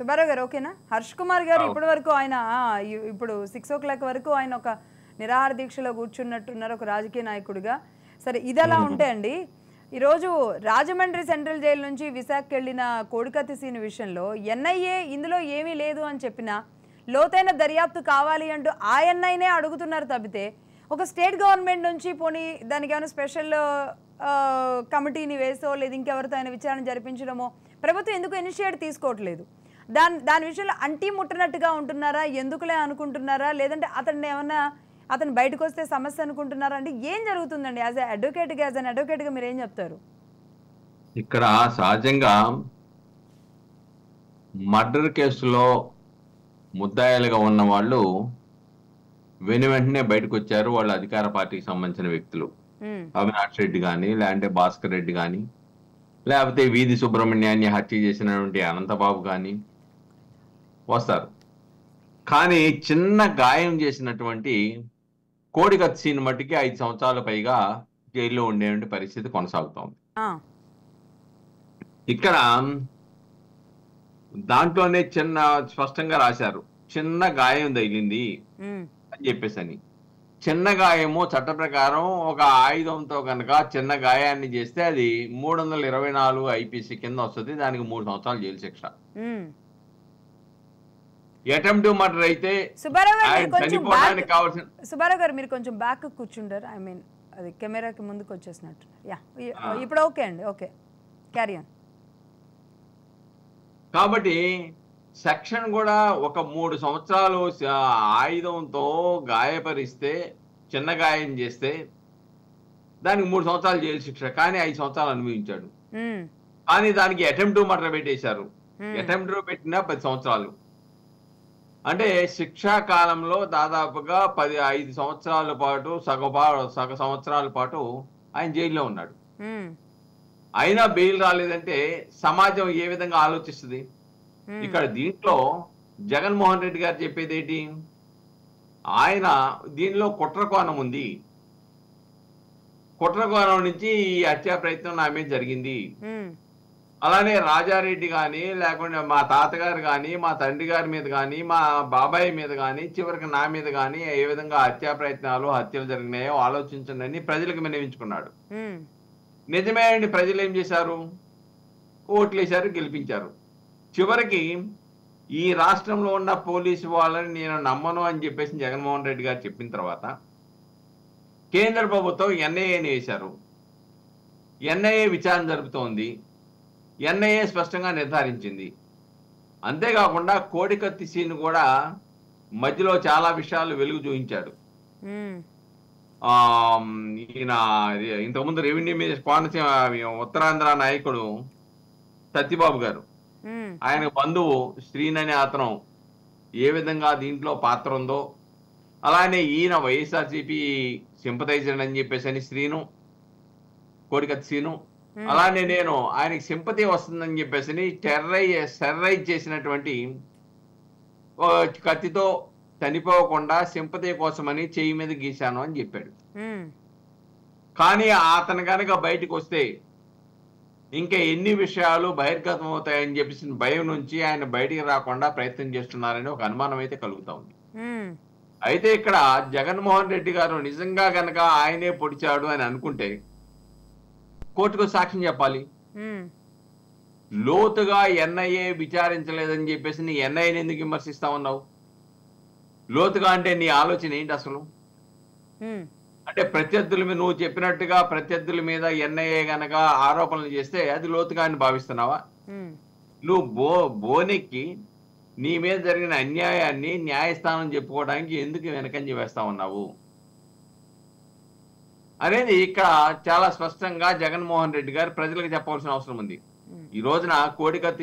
సుబ్బారావు గారు ఓకేనా? హర్ష్ కుమార్ గారు ఇప్పటి వరకు ఆయన ఇప్పుడు 6 o'clock వరకు ఆయన ఒక నిరాహార దీక్షలో కూర్చున్నట్టున్నారు ఒక రాజకీయ నాయకుడిగా. సరే ఇదలా ఉంటే అండి, ఈరోజు రాజమండ్రి సెంట్రల్ జైలు నుంచి విశాఖకి వెళ్ళిన కోడికత్తి సీన్ విషయంలో ఎన్ఐఏ ఇందులో ఏమీ లేదు అని చెప్పినా లోతైన దర్యాప్తు కావాలి అంటూ ఆ ఎన్ఐనే అడుగుతున్నారు తప్పితే ఒక స్టేట్ గవర్నమెంట్ నుంచి పోనీ దానికి ఏమైనా స్పెషల్ కమిటీని వేసో లేదు ఇంకెవరితో ఆయన విచారణ జరిపించడమో ప్రభుత్వం ఎందుకు ఇనిషియేట్ తీసుకోవట్లేదు? దాని విషయంలో అంటీ ముట్టనట్టుగా ఉంటున్నారా, ఎందుకులే అనుకుంటున్నారా, లేదంటే అతను బయటకు వస్తే సమస్య అనుకుంటున్నారా? అంటే ఏం జరుగుతుందండి? యాజ్ అన్ అడ్వకేట్గా మీరు ఏం చెప్తారు? ఇక్కడ సహజంగా మర్డర్ కేసులో ముద్దాయిలుగా ఉన్న వాళ్ళు వెంటనే బయటకు వచ్చారు. వాళ్ళు అధికార పార్టీకి సంబంధించిన వ్యక్తులు, అవినాష్ రెడ్డి కానీ, లేదంటే భాస్కర్ రెడ్డి కానీ, లేకపోతే వీధి సుబ్రహ్మణ్యాన్ని హత్య చేసినటువంటి అనంతబాబు కానీ వస్తారు. కానీ చిన్న గాయం చేసినటువంటి కోడికత్తి సీన్ మట్టికి 5 సంవత్సరాల పైగా జైల్లో ఉండేటువంటి పరిస్థితి కొనసాగుతోంది. ఇక్కడ దాంట్లోనే చిన్న స్పష్టంగా రాశారు, చిన్న గాయం తగిలింది అని చెప్పేసి. చిన్న గాయము చట్ట ప్రకారం ఒక ఆయుధంతో కనుక చిన్న గాయాన్ని చేస్తే అది 324 ఐపీసీ కింద వస్తుంది. దానికి 3 సంవత్సరాలు జైలు శిక్ష. అటెంప్ట్ మర్డర్ అయితే చనిపోవడానికి కావాల్సిన. సుబ్బారావు గారు మీరు కొంచెం బ్యాక్ కూర్చుంటారు, ఐ మీన్ అది కెమెరాకి ముందుకు వచ్చేసినట్టు. ఇప్పుడు ఓకే అండి, ఓకే, క్యారీ ఆన్. కాబట్టి సెక్షన్ కూడా ఒక 3 సంవత్సరాలు ఆయుధంతో గాయపరిస్తే, చిన్న గాయం చేస్తే దానికి 3 సంవత్సరాలు జైలు శిక్ష, కానీ 5 సంవత్సరాలు అనుభవించాడు. కానీ దానికి అటెంప్ట్ మర్డర్ పెట్టేశారు. అటెంప్ట్ పెట్టినా 10 సంవత్సరాలు. అంటే శిక్షా కాలంలో దాదాపుగా 5 సంవత్సరాల పాటు సగ సంవత్సరాల పాటు ఆయన జైల్లో ఉన్నాడు. అయినా బెయిల్ రాలేదంటే సమాజం ఏ విధంగా ఆలోచిస్తుంది? ఇక్కడ దీంట్లో జగన్మోహన్ రెడ్డి గారు చెప్పేది ఏంటి? ఆయన దీనిలో కుట్రకోణం ఉంది, కుట్రకోణం నుంచి ఈ హత్యా ప్రయత్నం నా మీద జరిగింది. అలానే రాజారెడ్డి కానీ, లేకుంటే మా తాతగారు కానీ, మా తండ్రి గారి మీద కానీ, మా బాబాయ్ మీద కానీ, చివరికి నా మీద కానీ ఏ విధంగా హత్యా ప్రయత్నాలు, హత్యలు జరిగినాయో ఆలోచించండి అని ప్రజలకు విన్నవించుకున్నాడు. నిజమే అండి, ప్రజలు ఏం చేశారు? ఓట్లేశారు, గెలిపించారు. చివరికి ఈ రాష్ట్రంలో ఉన్న పోలీసు వాళ్ళని నేను నమ్మను అని చెప్పేసి జగన్మోహన్ రెడ్డి గారు చెప్పిన తర్వాత కేంద్ర ప్రభుత్వం ఎన్ఐఏని వేశారు. ఎన్ఐఏ విచారణ జరుపుతోంది. ఎన్ఐఏ స్పష్టంగా నిర్ధారించింది. అంతేకాకుండా కోడికత్తి సీన్ కూడా మధ్యలో చాలా విషయాలు వెలుగు చూపించాడు. ఈయన ఇంతకుముందు రెవెన్యూ మినిస్టర్ కోనసీమ ఉత్తరాంధ్ర నాయకుడు సత్యబాబు గారు, ఆయన బంధువు శ్రీన్ అనే అతను ఏ విధంగా దీంట్లో పాత్ర ఉందో, అలానే ఈయన వైఎస్ఆర్సీపీ సింపథైజర్ అని చెప్పేసి శ్రీను, కోడికత్తి శ్రీను, అలానే నేను ఆయనకి సింపతి వస్తుందని చెప్పేసి టెర్రరైజ్ చేసినటువంటి కత్తితో చనిపోకుండా సింపతి కోసమని చెయ్యి మీద గీశాను అని చెప్పాడు. కానీ అతను కనుక బయటకు వస్తే ఇంకా ఎన్ని విషయాలు బహిర్గతం అవుతాయని చెప్పేసి భయం నుంచి ఆయన బయటికి రాకుండా ప్రయత్నం చేస్తున్నారని ఒక అనుమానం అయితే కలుగుతా ఉంది. అయితే ఇక్కడ జగన్మోహన్ రెడ్డి గారు నిజంగా కనుక ఆయనే పొడిచాడు అని అనుకుంటే కోర్టుకు సాక్ష్యం చెప్పాలి. లోతుగా ఎన్ఐఏ విచారించలేదని చెప్పేసి నీ ఎన్ఐఏని ఎందుకు విమర్శిస్తా ఉన్నావు? లోతుగా అంటే నీ ఆలోచన ఏంటి అసలు? అంటే ప్రత్యర్థుల మీద నువ్వు చెప్పినట్టుగా ప్రత్యర్థుల మీద ఎన్ఐఏ గనక ఆరోపణలు చేస్తే అది లోతుగా అని భావిస్తున్నావా? నువ్వు బోనెక్కి నీ మీద జరిగిన అన్యాయాన్ని న్యాయస్థానం చెప్పుకోవడానికి ఎందుకు వెనకంజ వేస్తా ఉన్నావు అనేది ఇక్కడ చాలా స్పష్టంగా జగన్మోహన్ రెడ్డి గారు ప్రజలకు చెప్పవలసిన అవసరం ఉంది. ఈ రోజున కోడికత్తి